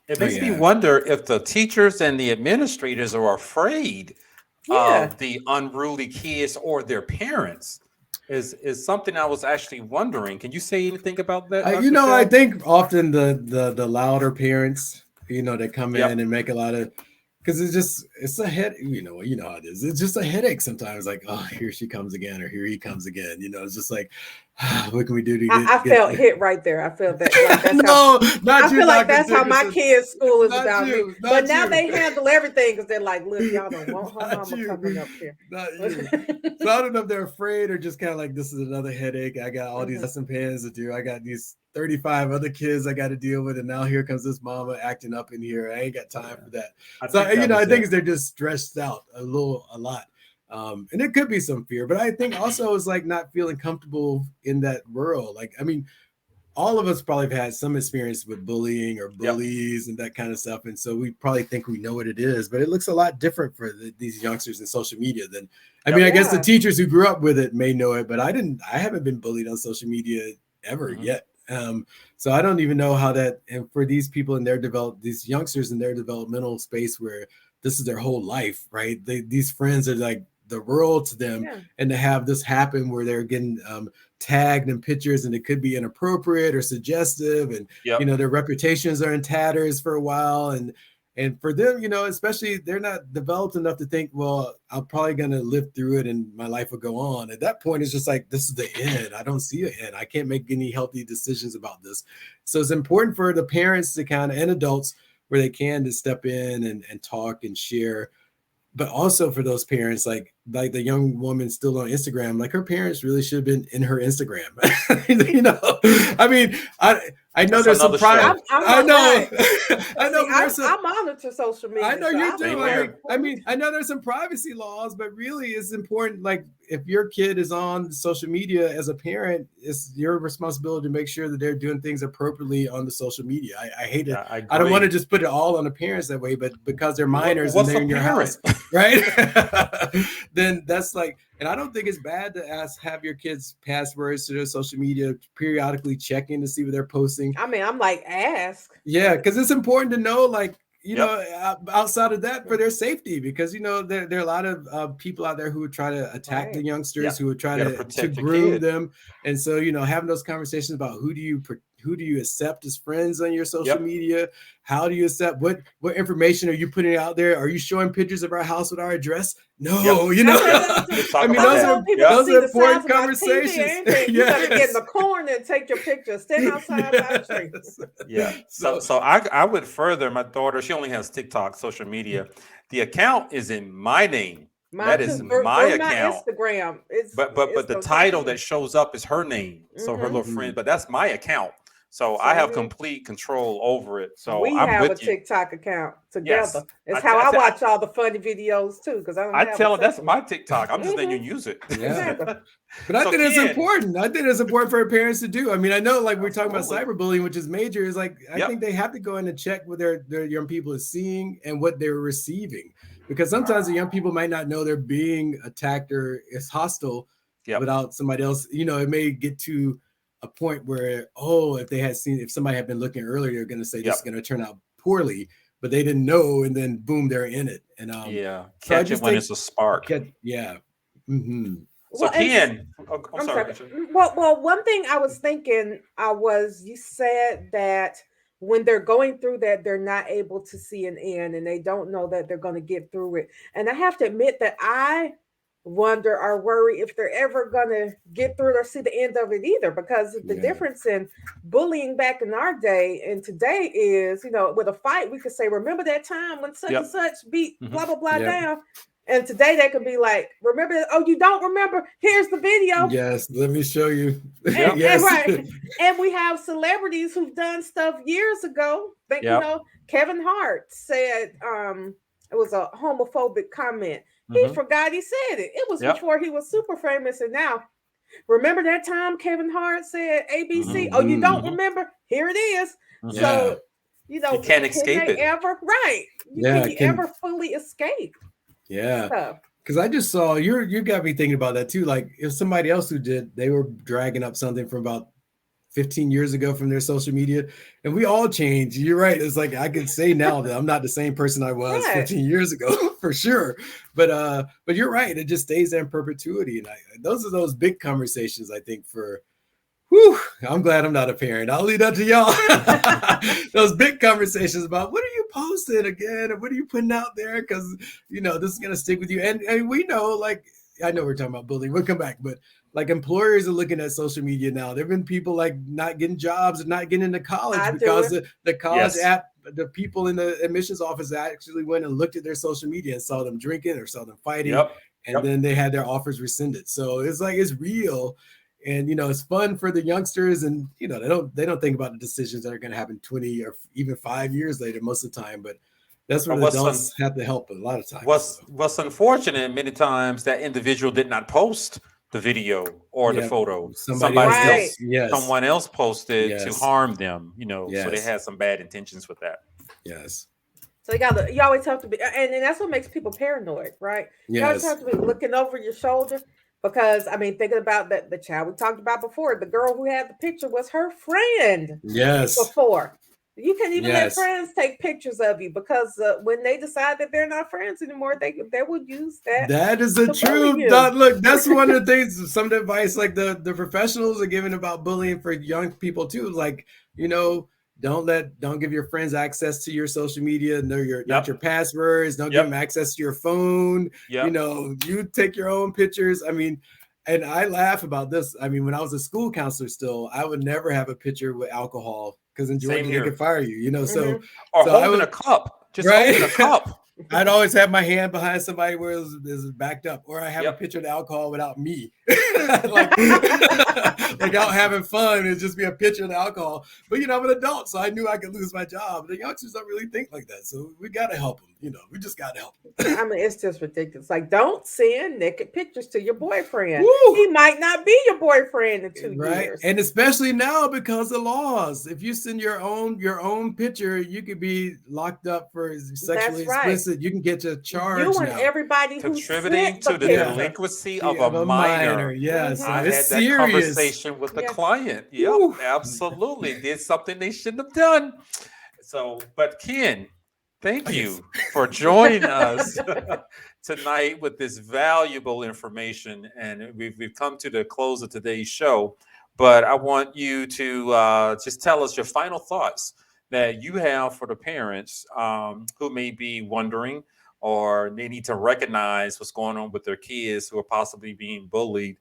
[SPEAKER 1] It makes me wonder if the teachers and the administrators are afraid of the unruly kids or their parents. is something I was actually wondering. Can you say anything about that,
[SPEAKER 3] You
[SPEAKER 1] Dr.
[SPEAKER 3] know, I
[SPEAKER 1] Shell?
[SPEAKER 3] think often the louder parents, you know, that come
[SPEAKER 1] Yep.
[SPEAKER 3] in and make a lot of, because it's a head, you know how it is. It's just a headache sometimes. Like, oh, here she comes again, or here he comes again. You know, it's just like, what can we do to
[SPEAKER 2] I
[SPEAKER 3] get
[SPEAKER 2] felt hit right there. I felt that like that's
[SPEAKER 3] no,
[SPEAKER 2] how
[SPEAKER 3] not
[SPEAKER 2] I
[SPEAKER 3] you,
[SPEAKER 2] feel like
[SPEAKER 3] Dr.
[SPEAKER 2] that's how my
[SPEAKER 3] Dickerson.
[SPEAKER 2] kids' school is
[SPEAKER 3] Not
[SPEAKER 2] about me.
[SPEAKER 3] you,
[SPEAKER 2] But
[SPEAKER 3] not
[SPEAKER 2] now
[SPEAKER 3] you.
[SPEAKER 2] they handle everything because they're like, look, y'all don't want her
[SPEAKER 3] Not
[SPEAKER 2] mama
[SPEAKER 3] you.
[SPEAKER 2] coming up here.
[SPEAKER 3] Not you. So I don't know if they're afraid or just kind of like, this is another headache. I got all these
[SPEAKER 2] Mhm.
[SPEAKER 3] lesson plans to do. I got these 35 other kids I got to deal with. And now here comes this mama acting up in here. I ain't got time for that.
[SPEAKER 1] I
[SPEAKER 3] So,
[SPEAKER 1] think that
[SPEAKER 3] I
[SPEAKER 1] was
[SPEAKER 3] think
[SPEAKER 1] it.
[SPEAKER 3] they're just stressed out a lot. And it could be some fear, but I think also it's like not feeling comfortable in that world. Like, I mean, all of us probably have had some experience with bullying or
[SPEAKER 1] Yep.
[SPEAKER 3] bullies and that kind of stuff. And so we probably think we know what it is, but it looks a lot different for these youngsters in social media than, I
[SPEAKER 1] Yep.
[SPEAKER 3] mean, I guess the
[SPEAKER 2] Yeah.
[SPEAKER 3] teachers who grew up with it may know it, but I haven't been bullied on social media ever
[SPEAKER 1] Mhm.
[SPEAKER 3] yet. So I don't even know how that, and for these people in these youngsters in their developmental space where this is their whole life, right? These friends are like the world to them.
[SPEAKER 2] Yeah.
[SPEAKER 3] And to have this happen where they're getting tagged in pictures and it could be inappropriate or suggestive, and
[SPEAKER 1] Yep.
[SPEAKER 3] their reputations are in tatters for a while, and for them, especially, they're not developed enough to think, well, I'm probably going to live through it and my life will go on. At that point, it's just like, this is the end. I don't see an end. I can't make any healthy decisions about this. So it's important for the parents to kind of, and adults where they can, to step in and talk and share. But also for those parents, like the young woman still on Instagram, like her parents really should have been in her Instagram. I mean, I know
[SPEAKER 1] That's
[SPEAKER 3] there's some
[SPEAKER 1] another
[SPEAKER 3] private.
[SPEAKER 1] show.
[SPEAKER 3] I know,
[SPEAKER 2] Right.
[SPEAKER 3] I know
[SPEAKER 2] See,
[SPEAKER 3] there's some.
[SPEAKER 2] I monitor social media.
[SPEAKER 3] I know
[SPEAKER 2] so
[SPEAKER 3] you
[SPEAKER 2] I
[SPEAKER 3] do.
[SPEAKER 1] Same
[SPEAKER 2] know
[SPEAKER 1] here.
[SPEAKER 3] Like, I mean, I know there's some privacy laws, but really it's important. Like, if your kid is on social media as a parent, it's your responsibility to make sure that they're doing things appropriately on the social media. I hate it.
[SPEAKER 1] Yeah, I
[SPEAKER 3] I don't want to
[SPEAKER 1] agree.
[SPEAKER 3] just put it all on the parents that way, but because they're minors and
[SPEAKER 1] What's
[SPEAKER 3] they're
[SPEAKER 1] a
[SPEAKER 3] in your house,
[SPEAKER 1] parent?
[SPEAKER 3] right? Then that's like, and I don't think it's bad to have your kids passwords to their social media, periodically checking to see what they're posting.
[SPEAKER 2] I mean, I'm like, ask.
[SPEAKER 3] Yeah, because it's important to know, like,
[SPEAKER 1] Yep.
[SPEAKER 3] outside of that, for their safety, because there are a lot of people out there who would try to attack the
[SPEAKER 2] Right.
[SPEAKER 3] youngsters,
[SPEAKER 1] Yeah.
[SPEAKER 3] who would try
[SPEAKER 1] You got to
[SPEAKER 3] to
[SPEAKER 1] protect your
[SPEAKER 3] groom
[SPEAKER 1] kid.
[SPEAKER 3] them. And so, having those conversations about who do you accept as friends on your social
[SPEAKER 1] Yep.
[SPEAKER 3] media? How do you accept, what information are you putting out there? Are you showing pictures of our house with our address? No,
[SPEAKER 1] Yep.
[SPEAKER 2] That's
[SPEAKER 1] Talk
[SPEAKER 3] I mean,
[SPEAKER 2] I
[SPEAKER 1] about
[SPEAKER 2] don't
[SPEAKER 3] those
[SPEAKER 1] that.
[SPEAKER 3] are
[SPEAKER 2] want people to
[SPEAKER 1] Yep.
[SPEAKER 3] those
[SPEAKER 2] see
[SPEAKER 3] are
[SPEAKER 2] the size
[SPEAKER 3] important
[SPEAKER 2] of my TV or
[SPEAKER 3] conversations.
[SPEAKER 2] anything. You better get in
[SPEAKER 3] Yes.
[SPEAKER 2] the corner and take your picture. Stand outside by a tree.
[SPEAKER 3] Yes.
[SPEAKER 1] Yeah. So I would further, my daughter, she only has TikTok, social media. The account is in my name.
[SPEAKER 2] Mine
[SPEAKER 1] That is
[SPEAKER 2] too.
[SPEAKER 1] my
[SPEAKER 2] Through my
[SPEAKER 1] account.
[SPEAKER 2] Instagram.
[SPEAKER 1] But
[SPEAKER 2] It's
[SPEAKER 1] the
[SPEAKER 2] the social
[SPEAKER 1] title
[SPEAKER 2] media.
[SPEAKER 1] that shows up is her name. So her
[SPEAKER 2] Mm-hmm.
[SPEAKER 1] little friend, but that's my account. So I
[SPEAKER 2] Same
[SPEAKER 1] have
[SPEAKER 2] here.
[SPEAKER 1] complete control over it. So
[SPEAKER 2] We
[SPEAKER 1] I'm
[SPEAKER 2] have a
[SPEAKER 1] with you.
[SPEAKER 2] TikTok account
[SPEAKER 1] Yes.
[SPEAKER 2] together. It's how I watch all the funny videos too, because I don't
[SPEAKER 1] I
[SPEAKER 2] have a
[SPEAKER 1] tell her that's
[SPEAKER 2] separate
[SPEAKER 1] my
[SPEAKER 2] one.
[SPEAKER 1] TikTok. I'm just letting you
[SPEAKER 2] Mhm.
[SPEAKER 1] use it.
[SPEAKER 3] Yeah.
[SPEAKER 2] Exactly.
[SPEAKER 3] But I
[SPEAKER 1] So
[SPEAKER 3] think it's
[SPEAKER 1] Ken,
[SPEAKER 3] important. I think it's important for parents to do. I mean, I know, like, we're talking about
[SPEAKER 1] absolutely.
[SPEAKER 3] cyberbullying, which is major. Is like, I think
[SPEAKER 1] Yep.
[SPEAKER 3] they have to go in and check what their young people are seeing and what they're receiving, because sometimes the young people might not know they're being attacked or is hostile
[SPEAKER 1] Yep.
[SPEAKER 3] without somebody else. It may get to a point where, if somebody had been looking earlier, they're going to say this is
[SPEAKER 1] Yep.
[SPEAKER 3] going to turn out poorly, but they didn't know, and then boom, they're in it. And
[SPEAKER 1] Yeah.
[SPEAKER 3] so I
[SPEAKER 1] Catch it
[SPEAKER 3] just
[SPEAKER 1] when
[SPEAKER 3] think,
[SPEAKER 1] it's a spark.
[SPEAKER 3] yeah. Mm-hmm.
[SPEAKER 1] So
[SPEAKER 2] Well, and
[SPEAKER 1] Ken, I'm
[SPEAKER 2] I'm
[SPEAKER 1] sorry,
[SPEAKER 2] sorry.
[SPEAKER 1] Richard.
[SPEAKER 2] Well, one thing I was thinking, you said that when they're going through that, they're not able to see an end, and they don't know that they're going to get through it. And I have to admit that I wonder or worry if they're ever going to get through it or see the end of it either, because the
[SPEAKER 3] Yeah.
[SPEAKER 2] difference in bullying back in our day and today is, with a fight, we could say, remember that time when such and
[SPEAKER 1] Yep.
[SPEAKER 2] such beat
[SPEAKER 1] Mhm.
[SPEAKER 2] blah, blah, blah
[SPEAKER 3] Yep.
[SPEAKER 2] down. And today they could be like, remember that? Oh, you don't remember? Here's the video.
[SPEAKER 3] Yes, let me show you.
[SPEAKER 1] Yep.
[SPEAKER 3] Yes.
[SPEAKER 2] Right. And we have celebrities who've done stuff years ago. Think
[SPEAKER 1] Yep.
[SPEAKER 2] Kevin Hart said it was a homophobic comment. He
[SPEAKER 1] Mhm.
[SPEAKER 2] forgot he said it. It was
[SPEAKER 1] Yep.
[SPEAKER 2] before he was super famous. And now, remember that time Kevin Hart said ABC?
[SPEAKER 1] Mhm.
[SPEAKER 2] Oh, you don't
[SPEAKER 1] Mhm.
[SPEAKER 2] remember? Here it is.
[SPEAKER 1] Mhm.
[SPEAKER 3] Yeah.
[SPEAKER 2] So,
[SPEAKER 1] You can't escape
[SPEAKER 2] they
[SPEAKER 1] it.
[SPEAKER 2] ever
[SPEAKER 3] Yeah,
[SPEAKER 2] can you ever fully escape
[SPEAKER 3] Yeah.
[SPEAKER 2] stuff?
[SPEAKER 3] Because I just saw you got me thinking about that too. Like, if somebody else who did, they were dragging up something from about 15 years ago from their social media, and we all change. You're right. It's like I can say now that I'm not the same person I was
[SPEAKER 2] Right.
[SPEAKER 3] 15 years ago for sure. But you're right. It just stays there in perpetuity. And those are those big conversations, I think, for whew, I'm glad I'm not a parent. I'll leave that to y'all. Those big conversations about what are you posting again, and what are you putting out there? Because this is gonna stick with you. And we know, like, I know we're talking about bullying. We'll come back, but like employers are looking at social media now. There've been people like not getting jobs and not getting into college because the college app, the people in the admissions office actually went and looked at their social media and saw them drinking or saw them fighting, and then they had their offers rescinded. So it's like it's real. And it's fun for the youngsters, and they don't think about the decisions that are going to happen 20 or even 5 years later most of the time. But that's where the adults have to help a lot of times.
[SPEAKER 1] What's unfortunate, many times that individual did not post the video or the photo. Someone else posted to harm them. So they had some bad intentions with that.
[SPEAKER 3] Yes.
[SPEAKER 2] So you always have to be, and that's what makes people paranoid, right?
[SPEAKER 3] Yes.
[SPEAKER 2] You always have to be looking over your shoulder. Because, I mean, thinking about the child we talked about before, the girl who had the picture was her friend.
[SPEAKER 3] Yes.
[SPEAKER 2] Before. You can't even let friends take pictures of you, because when they decide that they're not friends anymore, they would use that.
[SPEAKER 3] That is the truth. Look, that's one of the things, some of the advice like the professionals are giving about bullying for young people too. Like, don't give your friends access to your social media. Not your passwords. Don't give them access to your phone. You take your own pictures. I mean, and I laugh about this. I mean, when I was a school counselor still, I would never have a picture with alcohol, because in Georgia they could fire you, So
[SPEAKER 1] holding a cup. Just holding a cup.
[SPEAKER 3] I'd always have my hand behind somebody where it was backed up, or I have a picture of the alcohol without me, like out having fun. It'd just be a picture of the alcohol. But I'm an adult, so I knew I could lose my job. The youngsters don't really think like that, so we got to help them. We just got to help them.
[SPEAKER 2] I mean, it's just ridiculous. Like, don't send naked pictures to your boyfriend. Woo! He might not be your boyfriend in 2 years.
[SPEAKER 3] And especially now because of laws. If you send your own picture, you could be locked up for sexually explicit. You can get a charge.
[SPEAKER 2] You and everybody
[SPEAKER 1] contributing to the delinquency of a minor.
[SPEAKER 3] Yes,
[SPEAKER 1] I had that conversation with the client. Yep, absolutely. Did something they shouldn't have done. So, but Ken, thank you for joining us tonight with this valuable information. And we've come to the close of today's show. But I want you to just tell us your final thoughts that you have for the parents who may be wondering, or they need to recognize what's going on with their kids who are possibly being bullied.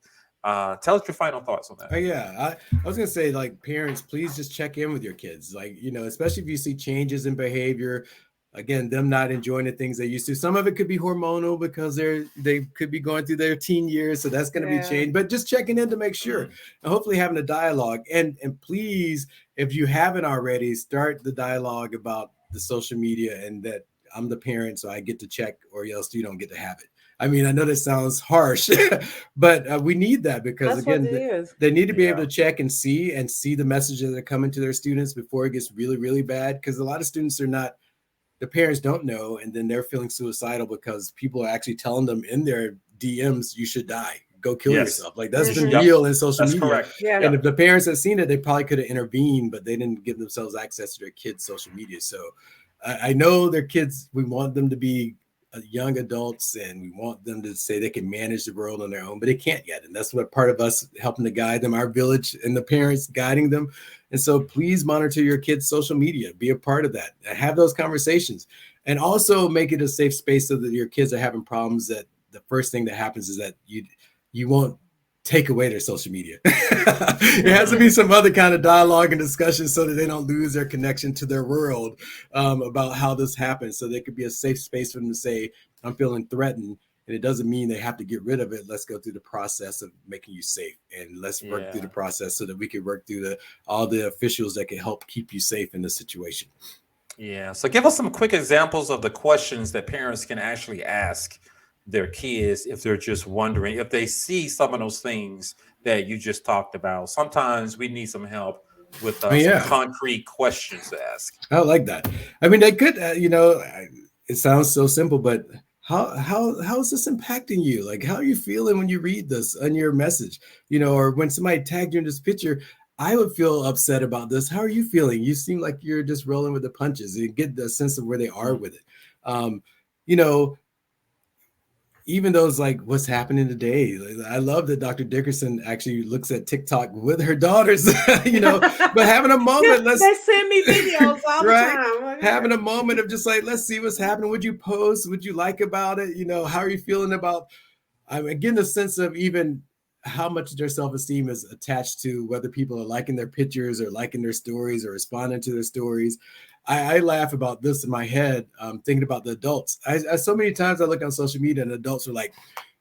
[SPEAKER 1] Tell us your final thoughts on that.
[SPEAKER 3] I was gonna say, like, parents, please just check in with your kids. Like, especially if you see changes in behavior, again, them not enjoying the things they used to. Some of it could be hormonal because they could be going through their teen years, so that's going to be changed. But just checking in to make sure, and hopefully having a dialogue. And please, if you haven't already, start the dialogue about the social media, and that I'm the parent, so I get to check, or else you don't get to have it. I mean, I know that sounds harsh, but we need that, because
[SPEAKER 2] that's
[SPEAKER 3] again, they need to be able to check and see the messages that are coming to their students before it gets really, really bad. Because a lot of students are not. The parents don't know, and then they're feeling suicidal because people are actually telling them in their DMs, you should die, go kill yourself. Like, that's been real in social media.
[SPEAKER 1] Correct.
[SPEAKER 3] And if the parents had seen it, they probably could have intervened, but they didn't give themselves access to their kids' social media. So I know their kids, we want them to be young adults, and we want them to say they can manage the world on their own, but they can't yet. And that's what part of us helping to guide them, our village and the parents guiding them. And so please monitor your kids' social media, be a part of that, have those conversations, and also make it a safe space so that your kids are having problems, that the first thing that happens is that you won't take away their social media. It has to be some other kind of dialogue and discussion so that they don't lose their connection to their world, about how this happens. So there could be a safe space for them to say, I'm feeling threatened. And it doesn't mean they have to get rid of it. Let's go through the process of making you safe, and let's work through the process so that we can work through all the officials that can help keep you safe in the situation.
[SPEAKER 1] Yeah. So give us some quick examples of the questions that parents can actually ask their kids if they're just wondering, if they see some of those things that you just talked about. Sometimes we need some help with some concrete questions to ask.
[SPEAKER 3] I like that. I mean, they could, it sounds so simple, but how is this impacting you? Like, how are you feeling when you read this on your message, or when somebody tagged you in this picture? I would feel upset about this. How are you feeling? You seem like you're just rolling with the punches. You get the sense of where they are with it. You know, even those like what's happening today. I love that Dr. Dickerson actually looks at TikTok with her daughters, you know, but having a moment,
[SPEAKER 2] they send me videos all
[SPEAKER 3] right?
[SPEAKER 2] the time.
[SPEAKER 3] Having a moment of just like, let's see what's happening. Would you post? Would you like about it? You know, how are you feeling about, I'm getting a sense of even how much their self-esteem is attached to whether people are liking their pictures or liking their stories or responding to their stories. I laugh about this in my head, thinking about the adults. I so many times I look on social media and adults are like,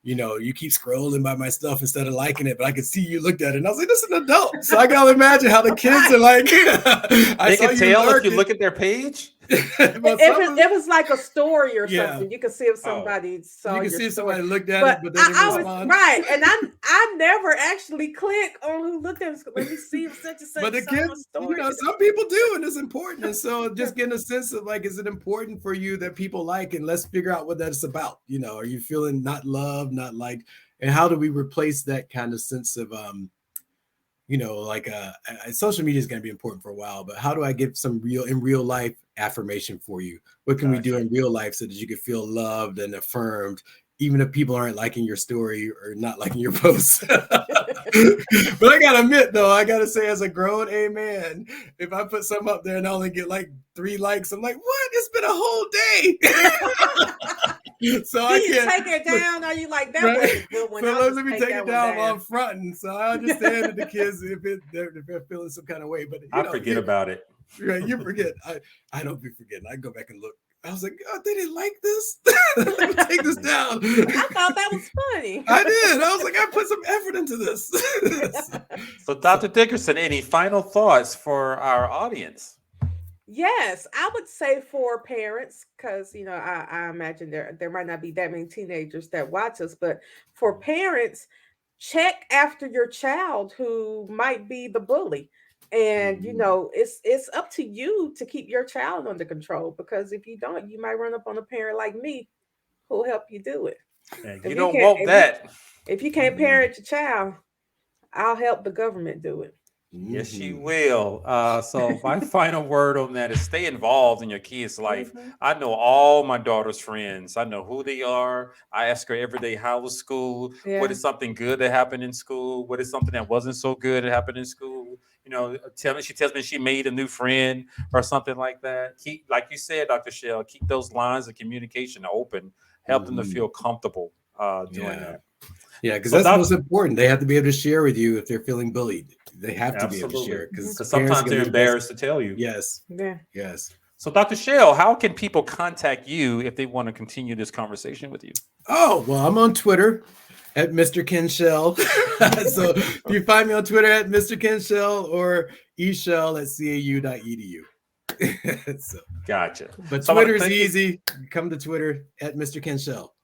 [SPEAKER 3] you know, you keep scrolling by my stuff instead of liking it, but I could see you looked at it. And I was like, this is an adult. So I got to imagine how the kids are like.
[SPEAKER 1] They can tell if you look at their page.
[SPEAKER 2] It was like a story or something. You could see if somebody saw
[SPEAKER 3] you
[SPEAKER 2] your
[SPEAKER 3] can see if
[SPEAKER 2] story.
[SPEAKER 3] somebody looked at it, but they didn't respond.
[SPEAKER 2] Right, and I never actually click on who looked at it. Let me see if such and such.
[SPEAKER 3] But the kids, you know, some people do, and it's important. And so just getting a sense of like, is it important for you that people like, and let's figure out what that's about. You know, are you feeling not loved, not liked, and how do we replace that kind of sense of you know, like social media is going to be important for a while, but how do I give some real life affirmation for you? What can we do in real life so that you can feel loved and affirmed, even if people aren't liking your story or not liking your posts? But I got to admit, though, I got to say, as a grown man, if I put something up there and I only get like 3 likes, I'm like, what? It's been a whole day. So I can't
[SPEAKER 2] take it down. Are you like that? Was a good one.
[SPEAKER 3] So let me take it down while I'm fronting. So I understand that the kids, if they're feeling some kind of way, but
[SPEAKER 1] I forget about it.
[SPEAKER 3] Right, you forget. I don't be forgetting. I go back and look. I was like, oh, they didn't like this. Let me take this down.
[SPEAKER 2] I thought that was funny.
[SPEAKER 3] I did. I was like, I put some effort into this.
[SPEAKER 1] So, Dr. Dickerson, any final thoughts for our audience?
[SPEAKER 2] Yes, I would say for parents, because you know, I imagine there might not be that many teenagers that watch us, but for parents, check after your child who might be the bully. And you know, it's up to you to keep your child under control, because if you don't, you might run up on a parent like me who'll help you do it.
[SPEAKER 1] And you don't want that.
[SPEAKER 2] If you can't parent your child, I'll help the government do it.
[SPEAKER 1] Yes, you will. So my final word on that is stay involved in your kids' life. I know all my daughter's friends. I know who they are. I ask her every day, how was school?
[SPEAKER 2] Yeah.
[SPEAKER 1] What is something good that happened in school? What is something that wasn't so good that happened in school? You know, she tells me she made a new friend or something like that. Keep, like you said, Dr. Shell, keep those lines of communication open. Help them to feel comfortable doing that.
[SPEAKER 3] Yeah, because that's most important. They have to be able to share with you if they're feeling bullied. They have to be able to share, because
[SPEAKER 1] sometimes they're embarrassed to tell you.
[SPEAKER 3] Yes.
[SPEAKER 2] Yeah.
[SPEAKER 3] Yes.
[SPEAKER 1] So, Dr. Shell, how can people contact you if they want to continue this conversation with you?
[SPEAKER 3] Oh, well, I'm on Twitter at Mr. Ken Shell. So if you find me on Twitter at Mr. Ken Shell or eshell@cau.edu. So,
[SPEAKER 1] gotcha.
[SPEAKER 3] But Twitter is easy. Come to Twitter at Mr. Ken Shell.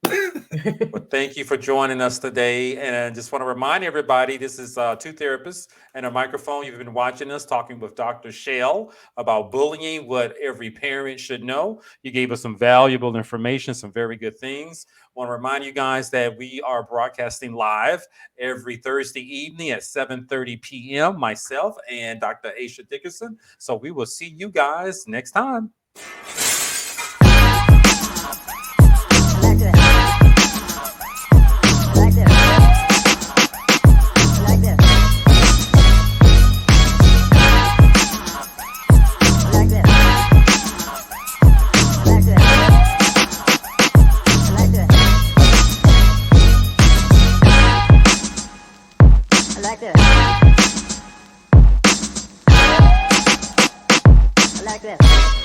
[SPEAKER 1] Well, thank you for joining us today. And I just want to remind everybody, this is two therapists and a microphone. You've been watching us talking with Dr. Shell about bullying, what every parent should know. You gave us some valuable information, some very good things. I want to remind you guys that we are broadcasting live every Thursday evening at 7:30 p.m. myself and Dr. Aisha Dickerson. So we will see you guys next time.
[SPEAKER 4] Like this.